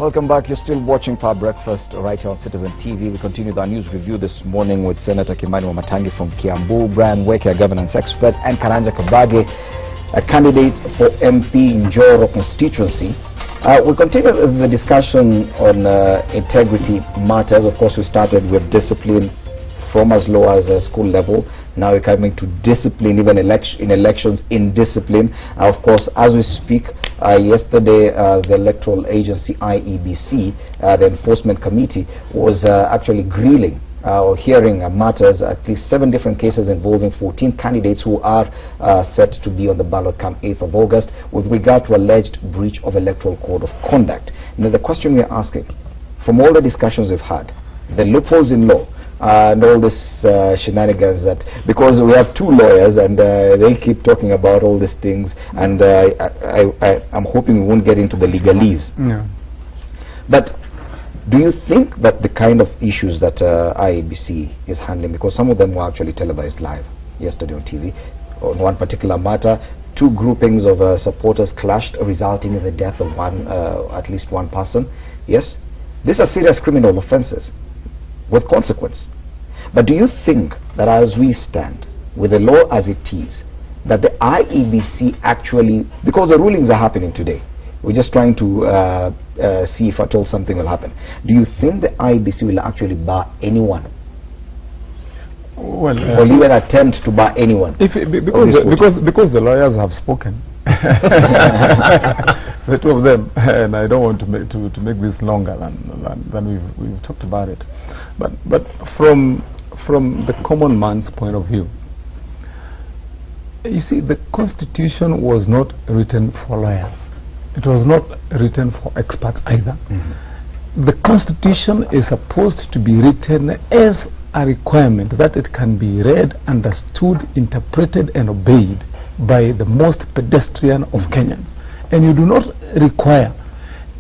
Welcome back. You're still watching Power Breakfast right here on Citizen TV. We continue with our news review this morning with Senator Kimani Wamatangi from Kiambu, Brian Weke, a governance expert, and Karanja Kabage, a candidate for MP in Njoro constituency. We'll continue the discussion on integrity matters. Of course, we started with discipline from as low as school level. Now we're coming to discipline, even in elections, in discipline. Of course, as we speak, yesterday the electoral agency IEBC, the enforcement committee, was actually grilling or hearing matters, at least 7 different cases involving 14 candidates who are set to be on the ballot come 8th of August with regard to alleged breach of electoral code of conduct. Now the question we are asking, from all the discussions we've had, the loopholes in law, and all this shenanigans, that because we have 2 lawyers and they keep talking about all these things, and I'm hoping we won't get into the legalese. No. But do you think that the kind of issues that IEBC is handling, because some of them were actually televised live yesterday on TV, on one particular matter, 2 groupings of supporters clashed, resulting in the death of at least one person. Yes, these are serious criminal offenses with consequence. But do you think that as we stand, with the law as it is, that the IEBC actually, because the rulings are happening today, we're just trying to see if at all something will happen, do you think the IEBC will actually bar anyone? Well, or even attempt to bar anyone? Because the lawyers have spoken. The 2 of them, and I don't want to make this longer than we've talked about it. But from the common man's point of view, you see, the Constitution was not written for lawyers. It was not written for experts either. The Constitution is supposed to be written as a requirement that it can be read, understood, interpreted, and obeyed by the most pedestrian of Kenyans. And you do not require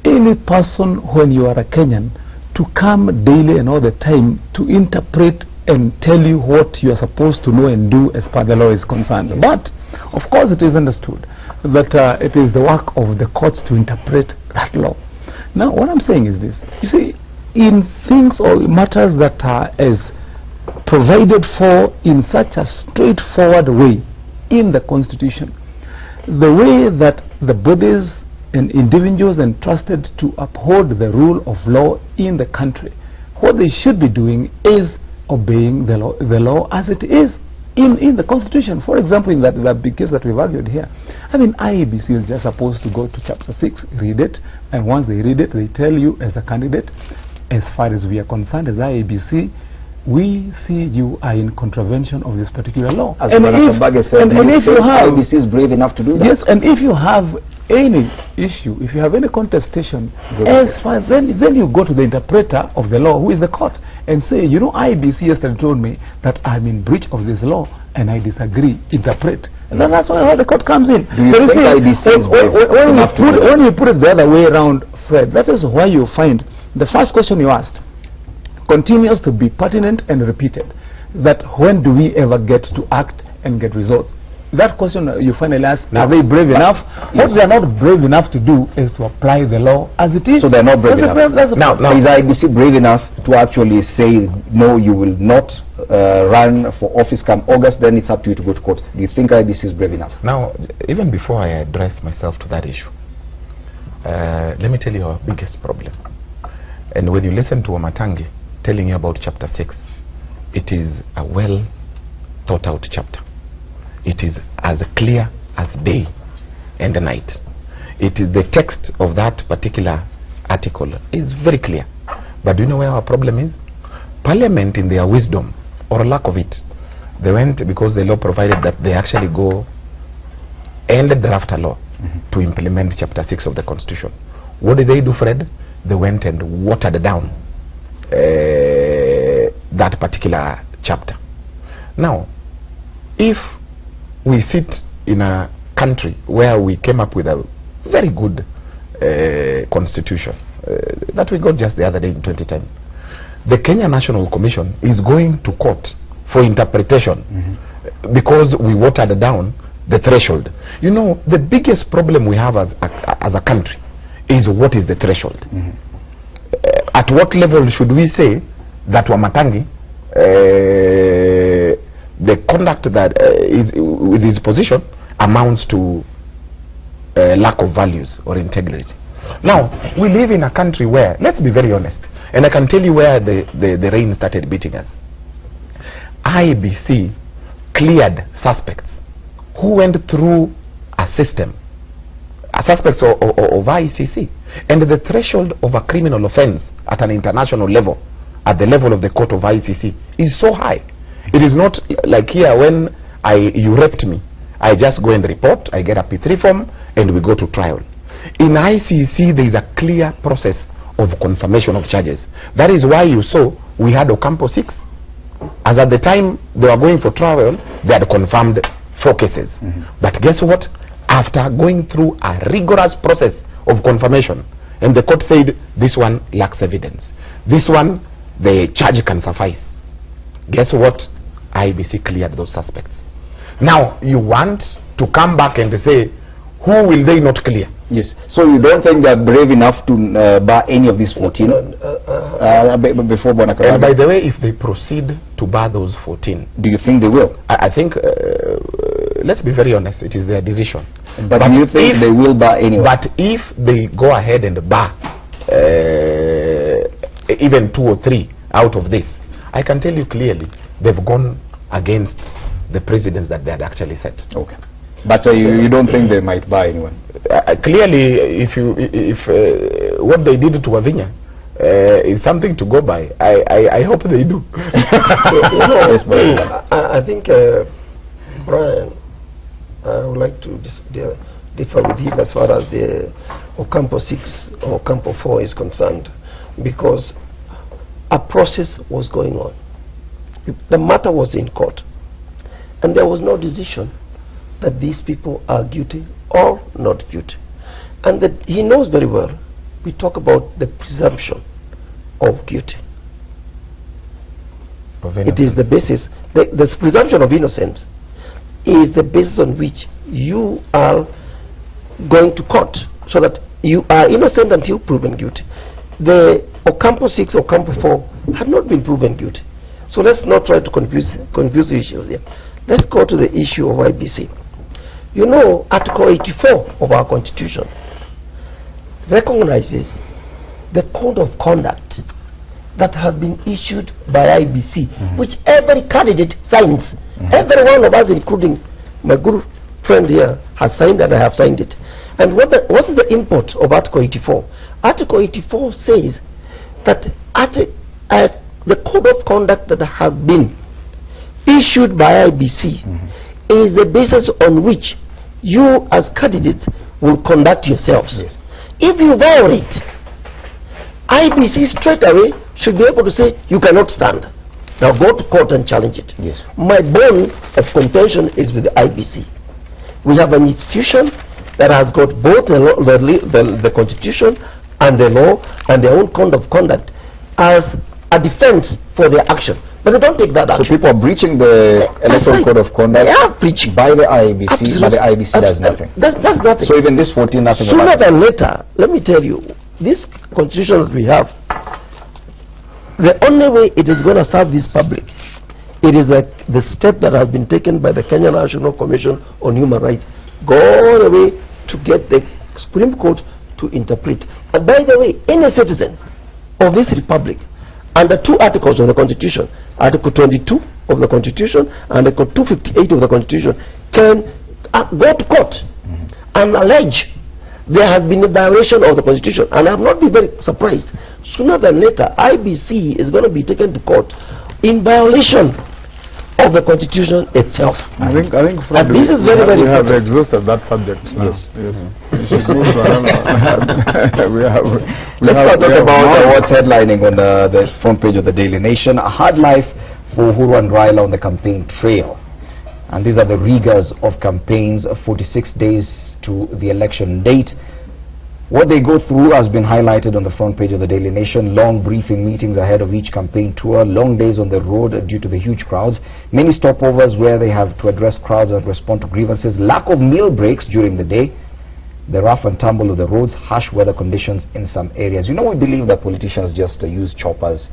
any person, when you are a Kenyan, to come daily and all the time to interpret and tell you what you are supposed to know and do as far as the law is concerned. But of course it is understood that it is the work of the courts to interpret that law. Now what I'm saying is this: you see, in things or matters that are as provided for in such a straightforward way in the Constitution, the way that the bodies and individuals entrusted to uphold the rule of law in the country, what they should be doing is obeying the law as it is in the Constitution. For example, in that big case that we've argued here, I mean, IEBC is just supposed to go to chapter 6, read it, and once they read it, they tell you as a candidate, as far as we are concerned as IEBC, we see you are in contravention of this particular law. As and if you have, IEBC is brave enough to do that. Yes, and if you have any issue, if you have any contestation, as far then you go to the interpreter of the law, who is the court, and say, you know, IEBC yesterday told me that I'm in breach of this law and I disagree, interpret. And then that's why the court comes in. Do you think IEBC is when you put it the other way around, Fred, that is why you find the first question you asked continues to be pertinent and repeated, that when do we ever get to act and get results? That question you finally ask, are they brave enough? What they are not brave enough to do is to apply the law as it is. So they're not brave enough. Now is IEBC brave enough to actually say, no, you will not run for office come August, then it's up to you to go to court? Do you think IEBC is brave enough? Now, even before I address myself to that issue, let me tell you our biggest problem. And when you listen to Wamatangi telling you about chapter 6, it is a well thought out chapter. It is as clear as day and night. It is the text of that particular article is very clear. But do you know where our problem is? Parliament, in their wisdom or lack of it, they went, because the law provided that they actually go and draft a law to implement chapter 6 of the Constitution. What did they do, Fred? They went and watered down that particular chapter. Now, if we sit in a country where we came up with a very good constitution that we got just the other day in 2010, the Kenya National Commission is going to court for interpretation because we watered down the threshold. You know, the biggest problem we have as a country is what is the threshold. at what level should we say that Wamatangi, the conduct that is with his position amounts to lack of values or integrity? Now, we live in a country where, let's be very honest, and I can tell you where the rain started beating us. IBC cleared suspects who went through a system, suspects of ICC, and the threshold of a criminal offense at an international level, at the level of the court of ICC, is so high. It is not like here when you raped me, I just go and report, I get a P3 form, and we go to trial. In ICC, there is a clear process of confirmation of charges. That is why you saw we had Ocampo 6. As at the time they were going for trial, they had confirmed 4 cases. But guess what? After going through a rigorous process of confirmation, and the court said this one lacks evidence, this one the charge can suffice, guess what? IBC cleared those suspects. Now you want to come back and say, who will they not clear? Yes. So you don't think they are brave enough to bar any of these 14? Before Bonakabagi. And by the way, if they proceed to bar those 14, do you think they will? I think, let's be very honest, it is their decision. But do you think they will bar anyway? But if they go ahead and bar even 2 or 3 out of this, I can tell you clearly, they've gone against the precedents that they had actually set. Okay. But you don't think they might buy anyone? Clearly, if what they did to Wavinya is something to go by, I hope they do. I think, Brian, I would like to differ with him as far as the Ocampo 6 or Ocampo 4 is concerned, because a process was going on. The matter was in court, and there was no decision that these people are guilty or not guilty. And that he knows very well, we talk about the presumption of guilty. It is the basis, the presumption of innocence is the basis on which you are going to court, so that you are innocent until proven guilty. The Ocampo 6 or Ocampo 4 have not been proven guilty. So let's not try to confuse the issues here. Let's go to the issue of IBC. You know, Article 84 of our Constitution recognizes the code of conduct that has been issued by IBC, which every candidate signs. Every one of us, including my good friend here, has signed, and I have signed it. And what is the import of Article 84? Article 84 says that the code of conduct that has been issued by IBC is the basis on which you as candidates will conduct yourselves. Yes. If you violate, IBC straight away should be able to say you cannot stand. Now go to court and challenge it. Yes. My bone of contention is with the IBC. We have an institution that has got both the Constitution and the law and their own code of conduct as a defense for their action. But they don't take that action. So people are breaching the electoral code of conduct by the IBC, absolutely. But the IBC does nothing. That's nothing. So even this 14, nothing. Sooner than later, let me tell you, this constitution that we have, the only way it is going to serve this public, it is like the step that has been taken by the Kenya National Commission on Human Rights, go all the way to get the Supreme Court to interpret. And by the way, any citizen of this republic, under 2 articles of the Constitution, Article 22 of the Constitution and Article 258 of the Constitution, can go to court and allege there has been a violation of the Constitution. And I have not been very surprised. Sooner than later, IBC is going to be taken to court in violation of the Constitution itself. I think and this is very, very we have exhausted that subject now. Yes. Let's talk about what's headlining on the front page of the Daily Nation. A hard life for Uhuru and Raila on the campaign trail. And these are the rigors of campaigns, 46 days to the election date. What they go through has been highlighted on the front page of the Daily Nation. Long briefing meetings ahead of each campaign tour, long days on the road due to the huge crowds, many stopovers where they have to address crowds and respond to grievances, lack of meal breaks during the day, the rough and tumble of the roads, harsh weather conditions in some areas. You know, we believe that politicians just use choppers,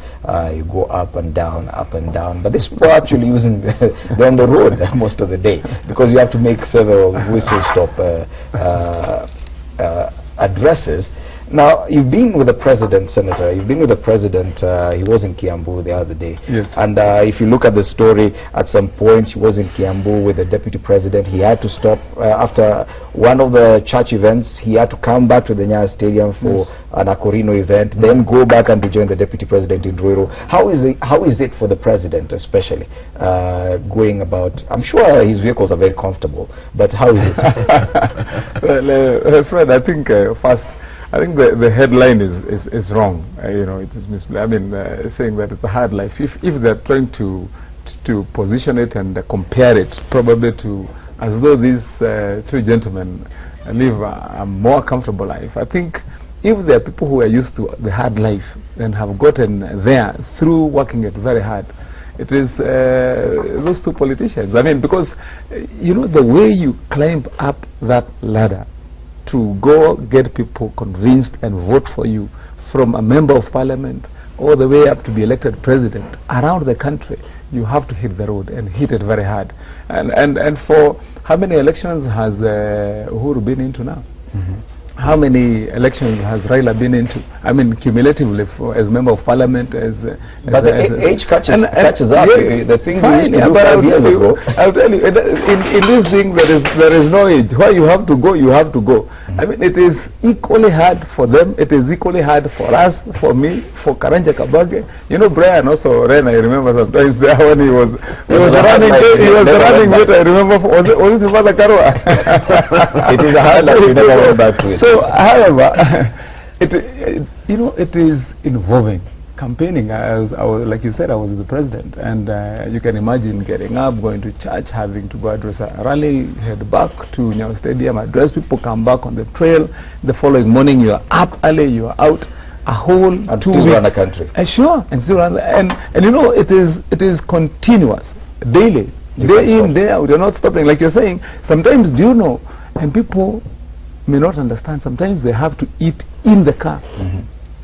you go up and down, but these people are actually using, they're on the road most of the day, because you have to make several whistle stop addresses. Now, you've been with the president, Senator. You've been with the president. He was in Kiambu the other day. Yes. And if you look at the story, at some point he was in Kiambu with the deputy president. He had to stop after one of the church events. He had to come back to the Nyayo Stadium for an Akorino event, then go back and rejoin the deputy president in Ruiru. How is it for the president, especially going about? I'm sure his vehicles are very comfortable, but how is it? Well, Fred, I think first, I think the headline is wrong. You know, it is saying that it's a hard life. If they're trying to position it and compare it probably to as though these two gentlemen live a more comfortable life, I think if there are people who are used to the hard life and have gotten there through working it very hard, it is those two politicians. I mean, because you know, the way you climb up that ladder to go get people convinced and vote for you, from a member of parliament all the way up to the elected president around the country, you have to hit the road and hit it very hard. And for how many elections has Uhuru been into now? How many elections has Raila been into? I mean, cumulatively, as member of parliament, but the age catches up. Yes, the things you used to do 5 years ago. I'll tell you, in this thing there is no age. Where you have to go, you have to go. I mean, it is equally hard for them. It is equally hard for us, for me, for Karanja Kabage. You know, Brian also ran. I remember sometimes there when he was running. He was running with. I remember. Was it Father Karua? It is a hard life. You never went back to it. So, however, you know, it is involving campaigning. Like you said, I was the president, and you can imagine getting up, going to church, having to go address a rally, head back to Nyayo Stadium, address people, come back on the trail. The following morning, you are up early, you are out. A whole and 2 weeks. Still run the country. Sure, and still run. And you know, it is continuous, daily, day in, day out. You're not stopping. Like you're saying, sometimes, do you know, and people may not understand, sometimes they have to eat in the car.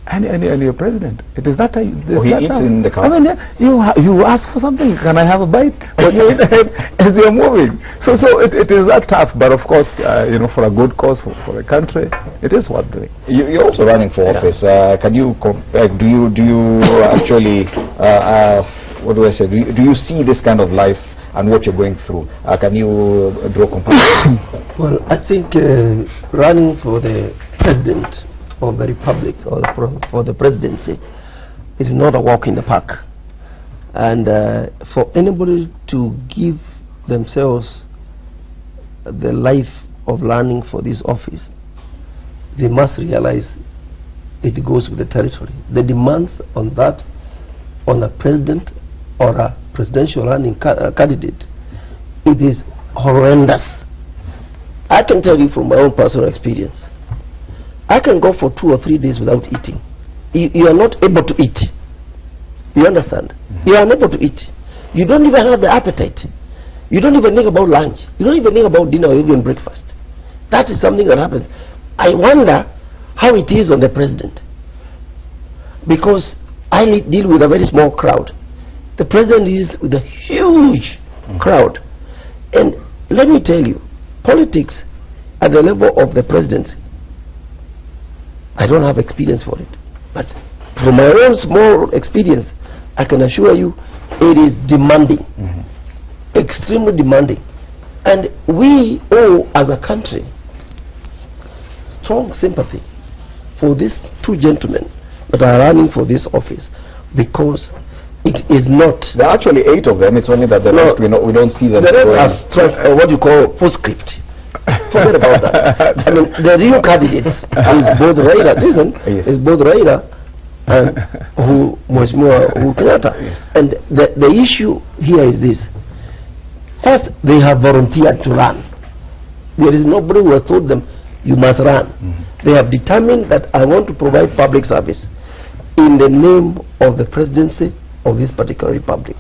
And you're president. It is that time. He eats in the car. I mean, you ask for something. Can I have a bite? When you eat as you're moving. So it is that tough. But of course, you know, for a good cause for the country, it is worth doing. You're also running for office. Can you do you actually what do I say? Do you see this kind of life and what you're going through? Can you draw comparisons? Well, I think running for the president of the republic, or for the presidency, is not a walk in the park. And for anybody to give themselves the life of running for this office, they must realize it goes with the territory. The demands on that, on a president or a presidential running candidate, it is horrendous. I can tell you from my own personal experience, I can go for 2 or 3 days without eating. You are not able to eat. You understand? You are unable to eat. You don't even have the appetite. You don't even think about lunch. You don't even think about dinner or even breakfast. That is something that happens. I wonder how it is on the president, because I deal with a very small crowd. The president is with a huge crowd. And let me tell you, politics at the level of the presidency, I don't have experience for it, but from my own small experience, I can assure you it is demanding, extremely demanding. And we owe, as a country, strong sympathy for these 2 gentlemen that are running for this office, because it is not. There are actually 8 of them. It's only that the rest we don't see them. The rest are what you call postscript. Forget about that. I mean, the real candidates is both Raila. Listen, is both Raila and who Kanata. And the issue here is this: first, they have volunteered to run. There is nobody who has told them you must run. They have determined that I want to provide public service in the name of the presidency of this particular republic.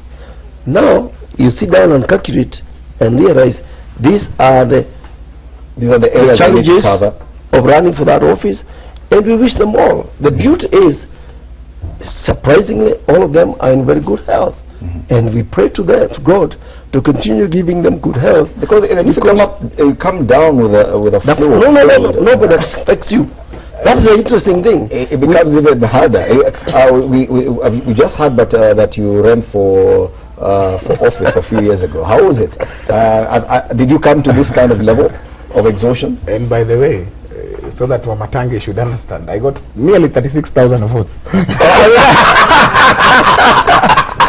Now you sit down and calculate and realize these are the areas challenges of running for that office, and we wish them all. The beauty is, surprisingly, all of them are in very good health. And we pray to God to continue giving them good health. Because if you come down with a flu. No, but that affects you. That's the interesting thing. It becomes even harder. We just heard that you ran for office a few years ago. How was it? Did you come to this kind of level of exhaustion? And by the way, so that Wamatangi should understand, I got nearly 36,000 votes.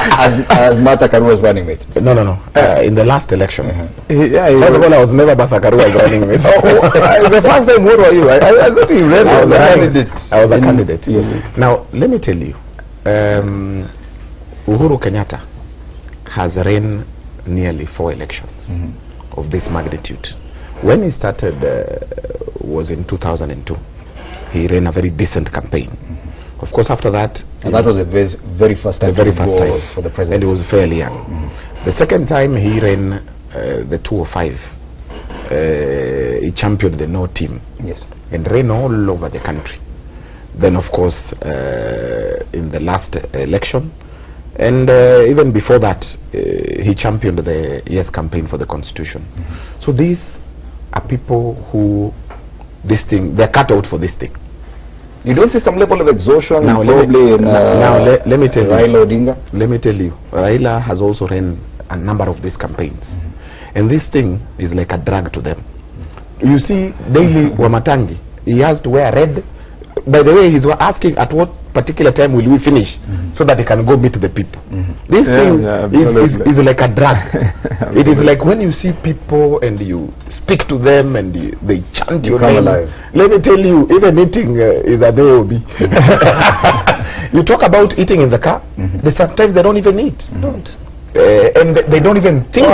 as Martha Karua was running mate. No. In the last election. First of all, I was never Martha Karua running mate. The first time, what were you? I thought you ran. I was a candidate. Yes. Now, let me tell you, Uhuru Kenyatta has ran nearly 4 elections of this magnitude. When he started was in 2002. He ran a very decent campaign. Of course, after that... And that was the very first time for the president. And he was fairly young. The second time he ran the 205. He championed the No team. Yes. And ran all over the country. Then, of course, in the last election, and even before that, he championed the Yes campaign for the Constitution. So these are people who, they're cut out for this thing. You don't see some level of exhaustion now, probably let me tell Raila Odinga? Let me tell you, Raila has also run a number of these campaigns. And this thing is like a drag to them. You see, daily Wamatangi, he has to wear red. By the way, he's asking at what particular time will we finish so that he can go meet the people. This thing is like a drag. It is like when you see people and you speak to them and they chant your name. Let me tell you, even eating is a DOB. You talk about eating in the car, sometimes they don't even eat. And they don't even think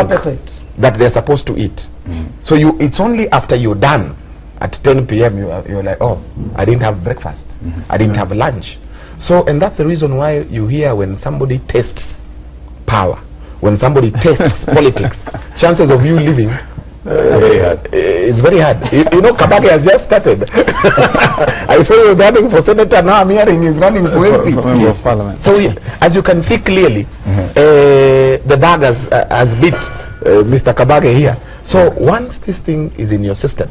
that they're supposed to eat. So it's only after you're done at 10 p.m. you're like, oh, I didn't have breakfast. I didn't have lunch. So, and that's the reason why you hear when somebody tests power, when somebody tests politics, chances of you living very hard. It's very hard. You know, Kabake has just started. I saw you running for senator, now I'm hearing he's running for MP. So, as you can see clearly, the bag has beat Mr. Kabake here. So, once this thing is in your system,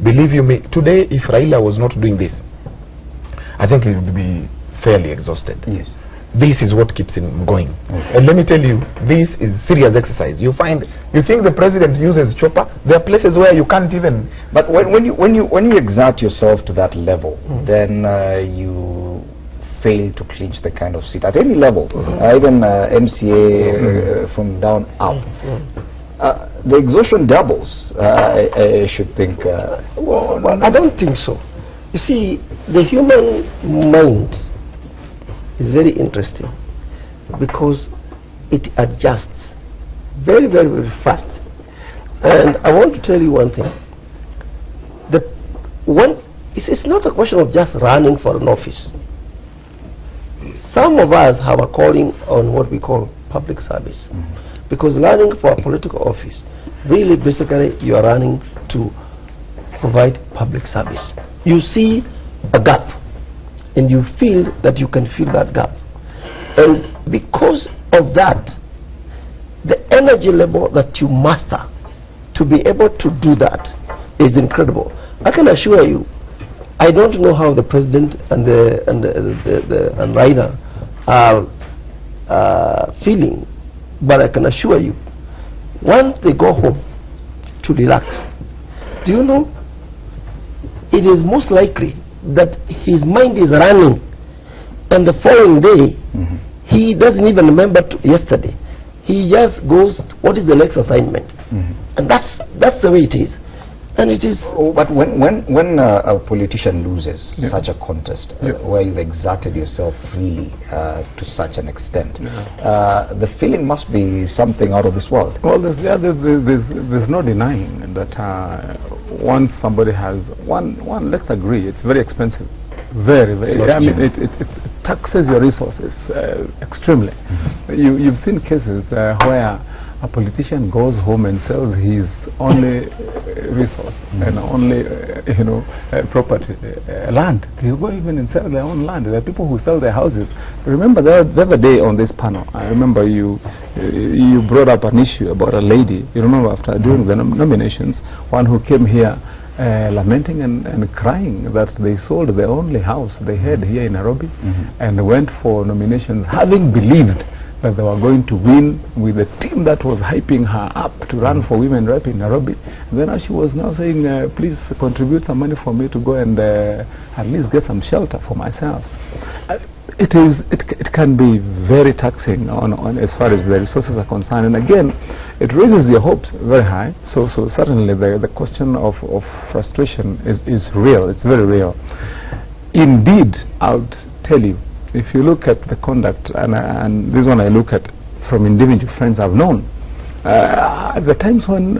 believe you me, today if Raila was not doing this, I think he would be fairly exhausted. Yes. This is what keeps him going. And let me tell you, this is serious exercise. You think the president uses chopper? There are places where you can't even. But when you exert yourself to that level, then you fail to clinch the kind of seat at any level, even MCA from down up. The exhaustion doubles. I should think. Well, I don't think so. You see, the human mind is very interesting because it adjusts very, very, very fast. And I want to tell you one thing. It's not a question of just running for an office. Some of us have a calling on what we call public service. Because running for a political office, really basically you are running to provide public service. You see a gap and you feel that you can fill that gap. And because of that, the energy level that you master to be able to do that is incredible. I can assure you, I don't know how the president and Raila are feeling, but I can assure you, once they go home to relax, do you know, it is most likely that his mind is running, and the following day, he doesn't even remember yesterday. He just goes, what is the next assignment? And that's the way it is. And it is. But when a politician loses such a contest, where you've exerted yourself really to such an extent, the feeling must be something out of this world. Well, there's no denying that once somebody has one, let's agree, it's very expensive. Very, very. I mean, it taxes your resources extremely. You've seen cases where a politician goes home and sells his only resource and only property, land. They go even and sell their own land. There are people who sell their houses. Remember the other day on this panel, I remember you brought up an issue about a lady. You remember after during the nominations, one who came here lamenting and crying that they sold the only house they had here in Nairobi and went for nominations having believed that they were going to win with the team that was hyping her up to run for women rep in Nairobi. And then she was now saying, please contribute some money for me to go and at least get some shelter for myself. It can be very taxing on as far as the resources are concerned, and again it raises your hopes very high. So certainly the question of frustration is real. It's very real indeed. I would tell you, if you look at the conduct, and this one I look at from individual friends I've known, at the times when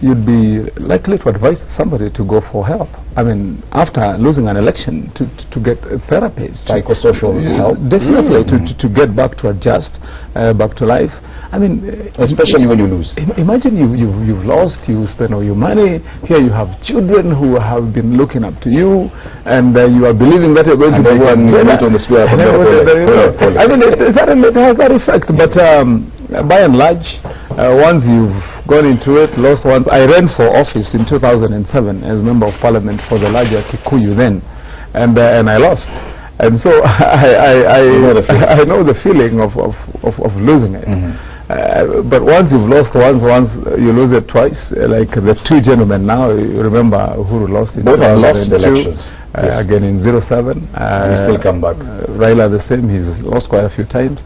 you'd be likely to advise somebody to go for help. I mean, after losing an election, to get therapy, psychosocial help, definitely to get back to adjust, back to life. I mean, especially when you lose. Imagine you've lost, you spend all your money. Here you have children who have been looking up to you, and you are believing that you're going to be on the square. I mean, it has that effect, but by and large, once you've gone into it, lost once. I ran for office in 2007 as Member of Parliament for the larger Kikuyu then, and I lost. And so I know the feeling of losing it. But once you've lost once you lose it twice, like the two gentlemen now. You remember Uhuru lost in both have lost elections again in 07. He still come back. Raila the same. He's lost quite a few times.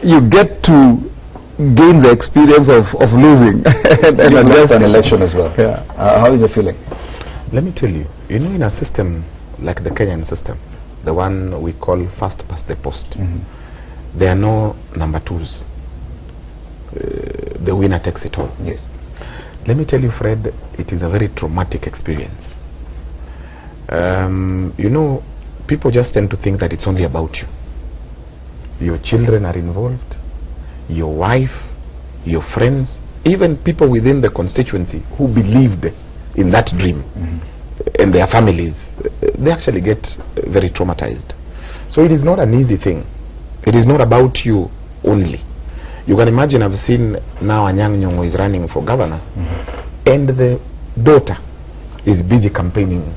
You get to gain the experience of losing and lost an election as well. Yeah. How is the feeling? Let me tell you, in a system like the Kenyan system, the one we call first past the post, there are no number twos. The winner takes it all. Yes. Let me tell you, Fred, it is a very traumatic experience. People just tend to think that it's only about you. Your children are involved, your wife, your friends, even people within the constituency who believed in that dream, and their families, they actually get very traumatized. So it is not an easy thing. It is not about you only. You can imagine, I've seen now Anyang' Nyong'o is running for governor, and the daughter is busy campaigning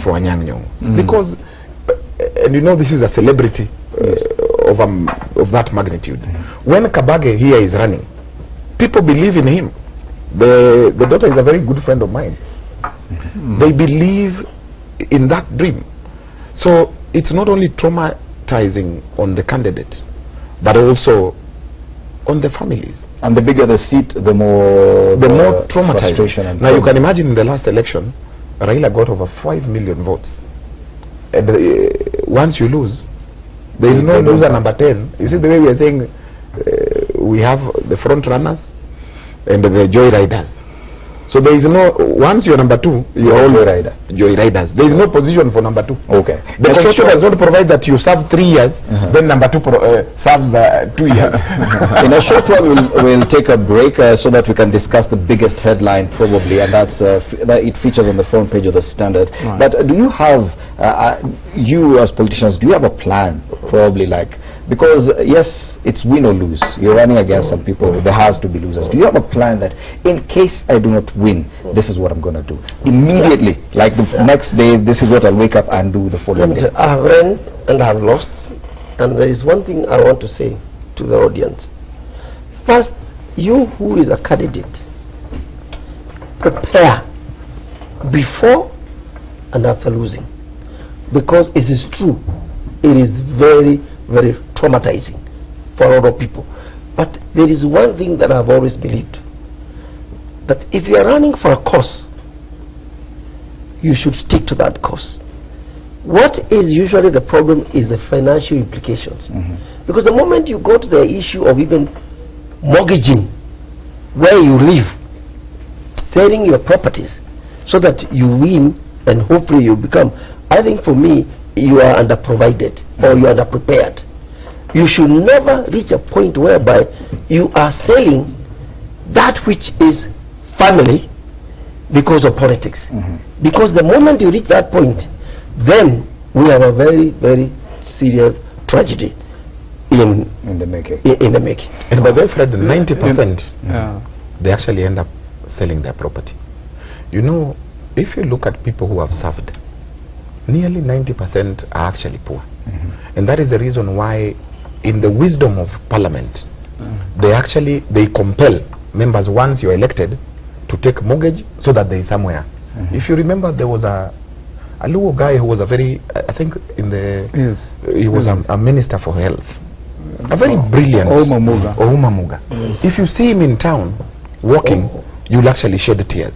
for Anyang' Nyong'o. Because, and this is a celebrity of that magnitude. When Kabage here is running, people believe in him. The daughter is a very good friend of mine. They believe in that dream. So it's not only traumatizing on the candidate, but also on the families. And the bigger the seat, the more traumatizing. Now you can imagine in the last election, Raila got over 5 million votes. And once you lose, there is no loser number 10. You see the way we are saying, we have the front runners and the joyriders. So there is no, once you're number 2, you're all joyriders. There is no position for number 2. Okay. The constitution does not provide that you serve 3 years, then number 2 serves 2 years. In a short while, we'll take a break so that we can discuss the biggest headline probably, and that's that it features on the front page of the Standard. Right. But do you have, you as politicians, do you have a plan probably, like, because yes, it's win or lose. You're running against some people. There has to be losers. Do you have a plan that in case I do not win, this is what I'm going to do immediately? Like the next day, this is what I'll wake up and do the following day. I have run and I have lost, and there is one thing I want to say to the audience. First, you who is a candidate, prepare before and after losing, because it is true, it is very, very traumatizing for a lot of people. But there is one thing that I've always believed, that if you are running for a cause, you should stick to that cause. What is usually the problem is the financial implications. Because the moment you go to the issue of even mortgaging where you live, selling your properties so that you win and hopefully you become, I think for me, you are underprovided or you are underprepared. You should never reach a point whereby you are selling that which is family because of politics. Because the moment you reach that point, then we have a very, very serious tragedy in the making. And by the way, Fred, 90% they actually end up selling their property. You know, if you look at people who have served, nearly 90% are actually poor. And that is the reason why, in the wisdom of Parliament, they compel members, once you're elected, to take mortgage so that they is somewhere. If you remember, there was a Luo guy who was a very, I think he was a minister for health. A very brilliant Oumamuga. If you see him in town walking, you'll actually shed tears.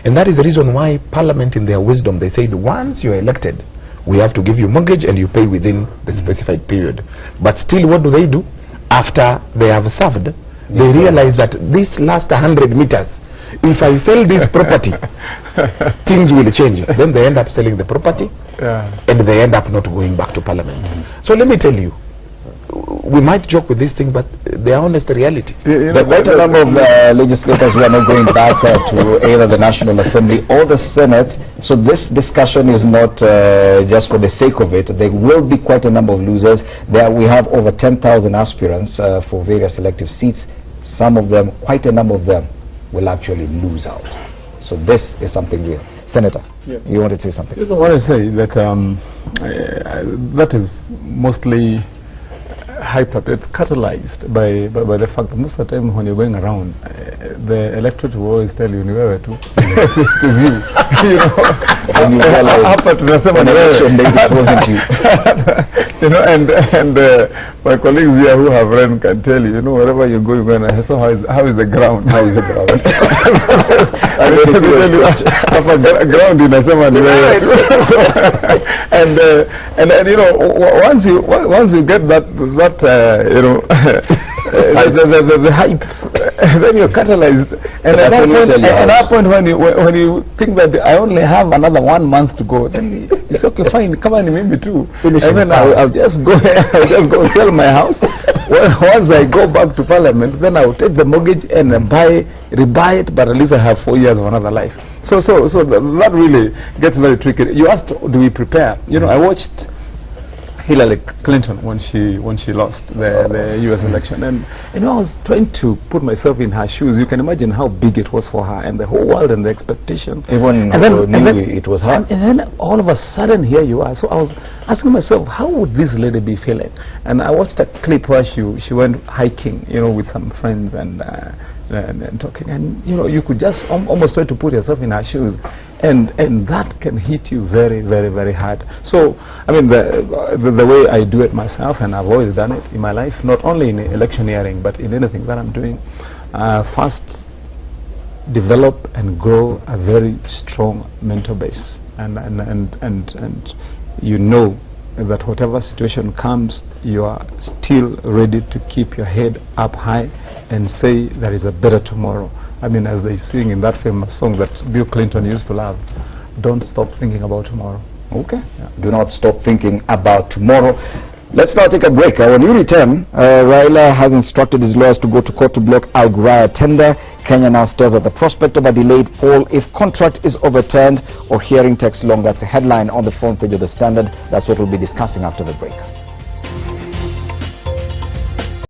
And that is the reason why Parliament, in their wisdom, they said, once you're elected, we have to give you mortgage and you pay within the specified period. But still, what do? After they have served, they realize that this last 100 meters, if I sell this property, things will change. Then they end up selling the property, and they end up not going back to Parliament. So let me tell you, we might joke with these things, but they are honest reality. There are quite a number of legislators who are not going back to either the National Assembly or the Senate. So this discussion is not just for the sake of it. There will be quite a number of losers. We have over 10,000 aspirants for various elective seats. Some of them, quite a number of them, will actually lose out. So this is something real. Senator, you wanted to say something? I want to say that that is mostly hyper. It's catalyzed by the fact that most of the time when you're going around, the electorate will always tell you where to view. You know, and my colleagues here who have run can tell you, wherever you go, you're going to. So how is the ground? How is the ground? I will tell you, ground in a and you know, once you get that the hype, then you're catalyzed. And at that point, when you think that I only have another 1 month to go, then it's okay, fine, come on, maybe two. And then I'll just go sell my house. Once I go back to Parliament, then I'll take the mortgage and rebuy it, but at least I have 4 years of another life. So that really gets very tricky. You asked, do we prepare? I watched Hillary Clinton when she lost the U.S. election, and I was trying to put myself in her shoes. You can imagine how big it was for her and the whole world and the expectation. Everyone knew it was her. And then all of a sudden here you are. So I was asking myself, how would this lady be feeling? And I watched a clip where she went hiking, with some friends and talking, and you could just almost try to put yourself in her shoes, and that can hit you very, very, very hard. So I mean, the way I do it myself, and I've always done it in my life, not only in electioneering but in anything that I'm doing, first develop and grow a very strong mental base, and that whatever situation comes, you are still ready to keep your head up high and say there is a better tomorrow. I mean, as they sing in that famous song that Bill Clinton used to love, don't stop thinking about tomorrow. Okay. Do not stop thinking about tomorrow. Let's now take a break. When we return, Raila has instructed his lawyers to go to court to block Al-Ghurair tender. Kenya now stares at the prospect of a delayed poll if contract is overturned or hearing takes long. That's a headline on the front page of the Standard. That's what we'll be discussing after the break.